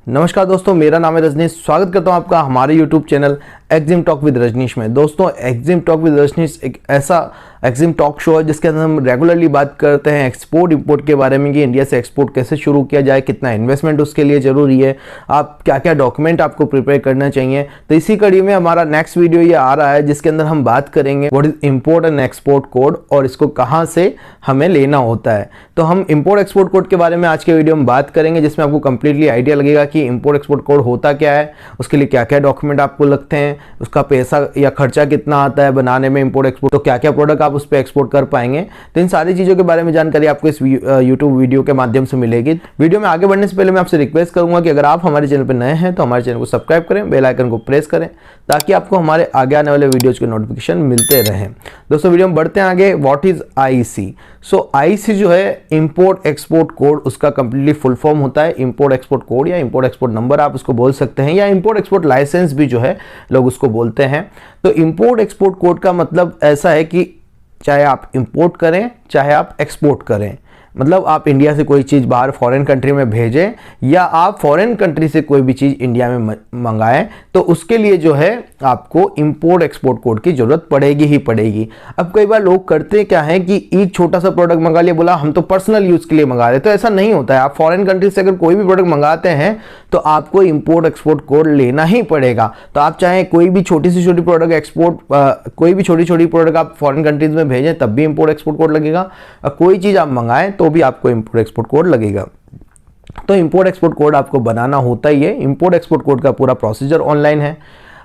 नमस्कार दोस्तों, मेरा नाम है रजनीश। स्वागत करता हूं आपका हमारे YouTube channel EXIM talk with Rajnish में। दोस्तों, एक्जिम टॉक विद रजनीश एक ऐसा एक्जिम टॉक शो है जिसके अंदर हम रेगुलरली बात करते हैं एक्सपोर्ट इंपोर्ट के बारे में कि इंडिया से एक्सपोर्ट कैसे शुरू किया जाए, कितना इन्वेस्टमेंट उसके लिए ज़रूरी है, आप क्या क्या डॉक्यूमेंट आपको प्रिपेयर करना चाहिए। तो इसी कड़ी में हमारा नेक्स्ट वीडियो ये आ रहा है जिसके अंदर हम बात करेंगे what is import and export code और इसको कहाँ से हमें लेना होता है। तो हम इंपोर्ट एक्सपोर्ट कोड के बारे में आज के वीडियो में बात करेंगे, जिसमें आपको कंप्लीटली आइडिया लगेगा कि इंपोर्ट एक्सपोर्ट कोड होता क्या है, उसके लिए क्या क्या डॉक्यूमेंट आपको लगते हैं, उसका पैसा या खर्चा कितना आता है बनाने में इंपोर्ट एक्सपोर्ट, तो क्या क्या प्रोडक्ट आप उस पर एक्सपोर्ट कर पाएंगे। तो इन सारी चीज़ों के बारे में जानकारी आपको इस यूट्यूब वीडियो के माध्यम से मिलेगी। वीडियो में आगे बढ़ने से पहले मैं आपसे रिक्वेस्ट करूंगा कि अगर आप हमारे चैनल पर नए हैं तो हमारे चैनल को सब्सक्राइब करें, बेल आइकन को प्रेस करें ताकि आपको हमारे आगे आने वाले वीडियोज के नोटिफिकेशन मिलते रहें। दोस्तों, वीडियो में बढ़ते हैं आगे। What is IC? So IC जो है इंपोर्ट एक्सपोर्ट कोड, उसका कंप्लीटली फुल फॉर्म होता है इंपोर्ट एक्सपोर्ट कोड या इंपोर्ट एक्सपोर्ट नंबर आप उसको बोल सकते हैं, या इंपोर्ट एक्सपोर्ट लाइसेंस भी जो है लोग उसको बोलते हैं। तो इंपोर्ट एक्सपोर्ट कोड का मतलब ऐसा है कि चाहे आप इंपोर्ट करें चाहे आप एक्सपोर्ट करें, मतलब आप इंडिया से कोई चीज़ बाहर फॉरेन कंट्री में भेजें या आप फॉरेन कंट्री से कोई भी चीज़ इंडिया में मंगाएं, तो उसके लिए जो है आपको इंपोर्ट एक्सपोर्ट कोड की ज़रूरत पड़ेगी ही पड़ेगी। अब कई बार लोग करते क्या है कि एक छोटा सा प्रोडक्ट मंगा लिया, बोला हम तो पर्सनल यूज़ के लिए मंगा रहे, तो ऐसा नहीं होता है। आप फॉरेन कंट्री से अगर कोई भी प्रोडक्ट मंगाते हैं तो आपको इंपोर्ट एक्सपोर्ट कोड लेना ही पड़ेगा। तो आप चाहे कोई भी छोटी सी छोटी प्रोडक्ट कोई भी छोटी छोटी प्रोडक्ट आप फॉरेन कंट्रीज में भेजें तब भी इंपोर्ट एक्सपोर्ट कोड लगेगा, और कोई चीज़ आप मंगाएं तो भी आपको इंपोर्ट एक्सपोर्ट कोड लगेगा। तो इंपोर्ट एक्सपोर्ट कोड आपको बनाना होता ही है। इंपोर्ट एक्सपोर्ट कोड का पूरा प्रोसीजर ऑनलाइन है।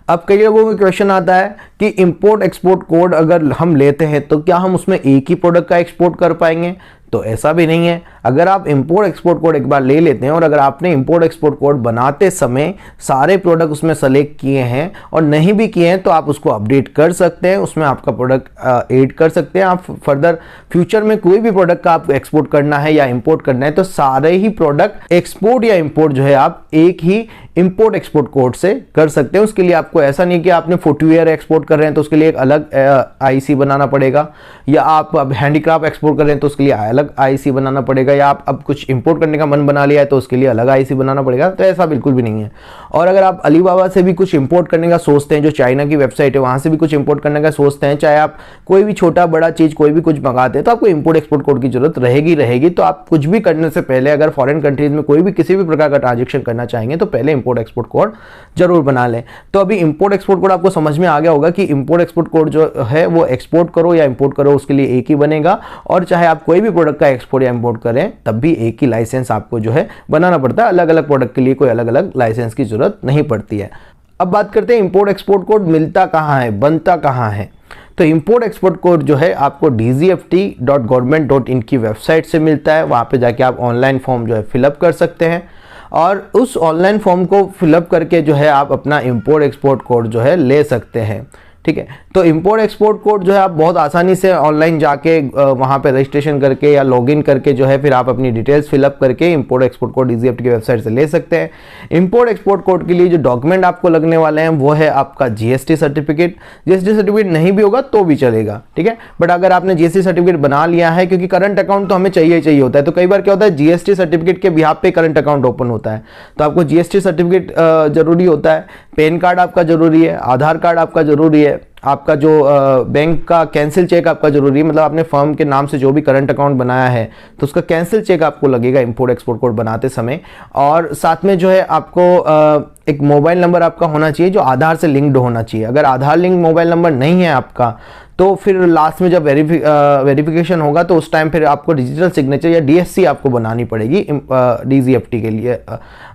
अब कई लोगों को क्वेश्चन आता है कि इंपोर्ट एक्सपोर्ट कोड अगर हम लेते हैं तो क्या हम उसमें एक ही प्रोडक्ट का एक्सपोर्ट कर पाएंगे? तो ऐसा भी नहीं है। अगर आप इंपोर्ट एक्सपोर्ट कोड एक बार ले लेते हैं और अगर आपने इंपोर्ट एक्सपोर्ट कोड बनाते समय सारे प्रोडक्ट उसमें सेलेक्ट किए हैं और नहीं भी किए हैं तो आप उसको अपडेट कर सकते हैं, उसमें आपका प्रोडक्ट ऐड कर सकते हैं। आप फर्दर फ्यूचर में कोई भी प्रोडक्ट का आपको एक्सपोर्ट करना है या इंपोर्ट करना है तो सारे ही प्रोडक्ट एक्सपोर्ट या इंपोर्ट जो है आप एक ही इंपोर्ट एक्सपोर्ट कोड से कर सकते हैं। उसके लिए आपको ऐसा नहीं कि आपने फुटवेयर एक्सपोर्ट कर रहे हैं तो उसके लिए एक अलग आईसी बनाना पड़ेगा, या आप अब हैंडीक्राफ्ट एक्सपोर्ट कर रहे हैं तो उसके लिए अलग आईसी बनाना पड़ेगा, या आप अब कुछ इंपोर्ट करने का मन बना लिया है तो उसके लिए अलग आईसी बनाना पड़ेगा। तो ऐसा बिल्कुल भी नहीं है। और अगर आप अलीबाबा से भी कुछ इंपोर्ट करने का सोचते हैं, जो चाइना की वेबसाइट है वहां से भी कुछ इंपोर्ट करने का सोचते हैं, चाहे आप कोई भी छोटा बड़ा चीज कोई भी कुछ मंगाते हैं तो आपको इंपोर्ट एक्सपोर्ट कोड की जरूरत रहेगी। तो आप कुछ भी करने से पहले अगर फॉरेन कंट्रीज में कोई भी किसी भी प्रकार का ट्रांजेक्शन करना चाहेंगे तो पहले इंपोर्ट एक्सपोर्ट कोड जरूर बना लें। तो अभी इंपोर्ट एक्सपोर्ट कोड आपको समझ में आ गया होगा कि इंपोर्ट एक्सपोर्ट कोड जो है वो एक्सपोर्ट करो या इंपोर्ट करो उसके लिए एक ही बनेगा, और चाहे आप कोई भी प्रोडक्ट का एक्सपोर्ट या इंपोर्ट करें तब भी एक ही लाइसेंस आपको जो है बनाना पड़ता है। अलग अलग प्रोडक्ट के लिए कोई अलग अलग लाइसेंस की जरूरत नहीं पड़ती है। अब बात करते हैं इंपोर्ट एक्सपोर्ट कोड मिलता कहाँ है, बनता कहाँ है। तो इंपोर्ट एक्सपोर्ट कोड जो है आपको dgft.government.in की वेबसाइट से मिलता है। वहाँ पे जाके आप ऑनलाइन फॉर्म जो है फिलअप कर सकते हैं और उस ऑनलाइन फॉर्म को फिलअप करके जो है आप अपना इंपोर्ट एक्सपोर्ट कोड जो है ले सकते हैं। ठीक है, तो इंपोर्ट एक्सपोर्ट कोड जो है आप बहुत आसानी से ऑनलाइन जाके वहाँ पे रजिस्ट्रेशन करके या लॉगिन करके जो है फिर आप अपनी डिटेल्स फिलअप करके इंपोर्ट एक्सपोर्ट कोड डीजीएफटी की वेबसाइट से ले सकते हैं। इंपोर्ट एक्सपोर्ट कोड के लिए जो डॉक्यूमेंट आपको लगने वाले हैं वो है आपका जीएसटी सर्टिफिकेट। जीएसटी सर्टिफिकेट नहीं भी होगा तो भी चलेगा, ठीक है, बट अगर आपने जीएसटी सर्टिफिकेट बना लिया है, क्योंकि करंट अकाउंट तो हमें चाहिए होता है, तो कई बार क्या होता है जीएसटी सर्टिफिकेट के बिहाफ पे करंट अकाउंट ओपन होता है, तो आपको जीएसटी सर्टिफिकेट जरूरी होता है, पैन कार्ड आपका जरूरी है, आधार कार्ड आपका जरूरी है, आपका जो बैंक का कैंसिल चेक आपका जरूरी है, मतलब आपने फर्म के नाम से जो भी करंट अकाउंट बनाया है तो उसका कैंसिल चेक आपको लगेगा इंपोर्ट एक्सपोर्ट कोड बनाते समय। और साथ में जो है आपको एक मोबाइल नंबर आपका होना चाहिए जो आधार से लिंक्ड होना चाहिए। अगर आधार लिंक मोबाइल नंबर नहीं है आपका तो फिर लास्ट में जब वेरिफिकेशन होगा तो उस टाइम फिर आपको डिजिटल सिग्नेचर या डीएससी आपको बनानी पड़ेगी डीजीएफटी के लिए,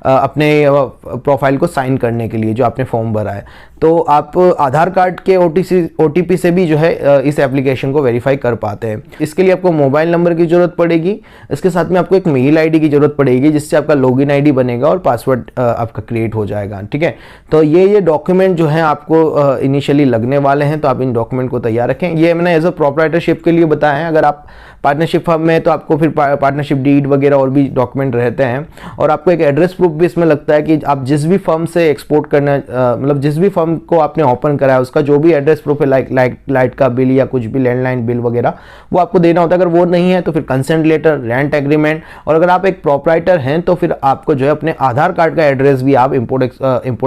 अपने प्रोफाइल को साइन करने के लिए जो आपने फॉर्म भरा है। तो आप आधार कार्ड के ओटीपी से भी जो है इस एप्लीकेशन को वेरीफाई कर पाते हैं। इसके लिए आपको मोबाइल नंबर की जरूरत पड़ेगी, इसके साथ में आपको एक मेल आईडी की जरूरत पड़ेगी जिससे आपका लॉगिन आईडी बनेगा और पासवर्ड आपका क्रिएट हो जाएगा। ठीक है, तो ये डॉक्यूमेंट जो है आपको इनिशियली लगने वाले हैं, तो आप इन डॉक्यूमेंट को तैयार रखें। ये मैंने एज अ प्रोप्राइटरशिप के लिए बताया है। अगर आप पार्टनरशिप फर्म में है तो आपको फिर पार्टनरशिप डीड वगैरह और भी डॉक्यूमेंट रहते हैं, और आपको एक एड्रेस प्रूफ भी इसमें लगता है कि आप जिस भी फर्म से एक्सपोर्ट करना मतलब जिस भी फर्म टेलीकॉम को आपने ओपन करा है उसका जो भी एड्रेस प्रूफ है, लाइट का बिल या कुछ भी लैंडलाइन बिल वगैरह, वो आपको देना होता है। अगर वो नहीं है तो फिर कंसेंट लेटर, रेंट एग्रीमेंट, और अगर आप एक प्रोप्राइटर हैं तो फिर आपको जो है अपने आधार कार्ड का एड्रेस भी आप इंपोर्ट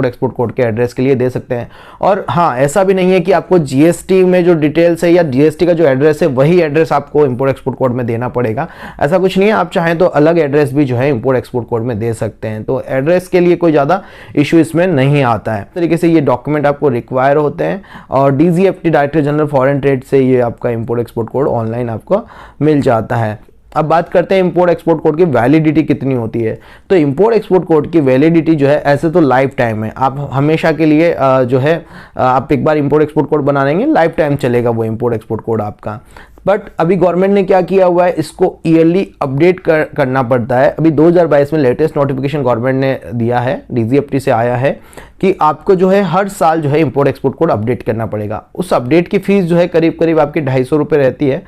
एक्सपोर्ट कोड के एड्रेस के लिए दे सकते हैं। और हाँ, ऐसा भी नहीं है कि आपको जीएसटी में जो डिटेल्स है या जीएसटी का जो एड्रेस है वही एड्रेस आपको इंपोर्ट एक्सपोर्ट कोड में देना पड़ेगा, ऐसा कुछ नहीं है। आप चाहें तो अलग एड्रेस भी जो है इंपोर्ट एक्सपोर्ट कोड में दे सकते हैं, तो एड्रेस के लिए कोई ज़्यादा इशू इसमें नहीं आता है। इस तरीके से ये डॉक्यूमेंट आपको रिक्वायर होते हैं और DGFT director general foreign trade से ये आपका इंपोर्ट एक्सपोर्ट कोड ऑनलाइन आपको मिल जाता है। अब बात करते हैं इंपोर्ट एक्सपोर्ट कोड की वैलिडिटी कितनी होती है। तो इंपोर्ट एक्सपोर्ट कोड की वैलिडिटी जो है ऐसे तो लाइफ टाइम है, आप हमेशा के लिए जो है आप एक बार इंपोर्ट एक्सपोर्ट कोड बना लेंगे, लाइफ टाइम चलेगा वो इंपोर्ट एक्सपोर्ट कोड आपका। बट अभी गवर्नमेंट ने क्या किया हुआ है, इसको ईयरली अपडेट करना पड़ता है। अभी 2022 में लेटेस्ट नोटिफिकेशन गवर्नमेंट ने दिया है, डीजीएफटी से आया है कि आपको जो है हर साल जो है इंपोर्ट एक्सपोर्ट कोड अपडेट करना पड़ेगा। उस अपडेट की फीस जो है करीब करीब आपकी 250 रुपये रहती है,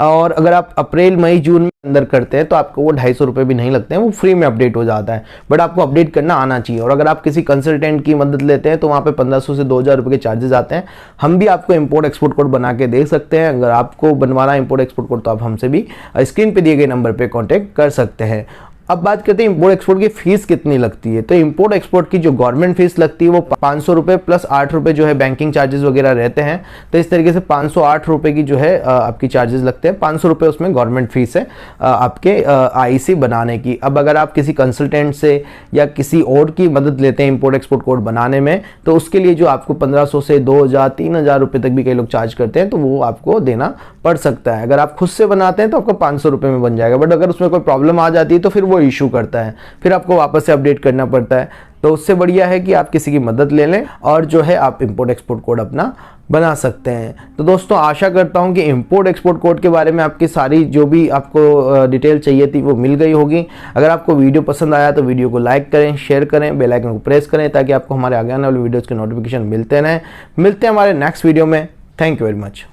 और अगर आप अप्रैल मई जून में अंदर करते हैं तो आपको वो 250 रुपये भी नहीं लगते हैं, वो फ्री में अपडेट हो जाता है। बट आपको अपडेट करना आना चाहिए, और अगर आप किसी कंसल्टेंट की मदद लेते हैं तो वहाँ पे 1500 से 2000 रुपये के चार्जेस आते हैं। हम भी आपको इंपोर्ट एक्सपोर्ट कोड बना के दे सकते हैं। अगर आपको बनवाना है इंपोर्ट एक्सपोर्ट कोड तो आप हमसे भी स्क्रीन पे दिए गए नंबर पे कांटेक्ट कर सकते हैं। अब बात करते हैं इंपोर्ट एक्सपोर्ट की फीस कितनी लगती है। तो इंपोर्ट एक्सपोर्ट की जो गवर्नमेंट फीस लगती है वो 500 रुपये प्लस 8 रुपये जो है बैंकिंग चार्जेस वगैरह रहते हैं। तो इस तरीके से 508 रुपये की जो है आपकी चार्जेस लगते हैं। 500 रुपये उसमें गवर्नमेंट फीस है आपके आईसी बनाने की। अब अगर आप किसी कंसल्टेंट से या किसी और की मदद लेते हैं इंपोर्ट एक्सपोर्ट कोड बनाने में, तो उसके लिए जो आपको 1500 से 2000 3000 रुपये तक भी कई लोग चार्ज करते हैं, तो वो आपको देना पड़ सकता है। अगर आप खुद से बनाते हैं तो आपको 500 रुपये में बन जाएगा, बट अगर उसमें कोई प्रॉब्लम आ जाती है तो फिर वो इशू करता है, फिर आपको वापस से अपडेट करना पड़ता है। तो उससे बढ़िया है कि आप किसी की मदद ले लें और जो है आप इंपोर्ट एक्सपोर्ट कोड अपना बना सकते हैं। तो दोस्तों, आशा करता हूं कि इंपोर्ट एक्सपोर्ट कोड के बारे में आपकी सारी जो भी आपको डिटेल चाहिए थी वो मिल गई होगी। अगर आपको वीडियो पसंद आया तो वीडियो को लाइक करें, शेयर करें, बेल आइकन को प्रेस करें ताकि आपको हमारे आगे आने वाले वीडियोज़ के नोटिफिकेशन मिलते रहें। मिलते हैं हमारे नेक्स्ट वीडियो में। Thank you very much.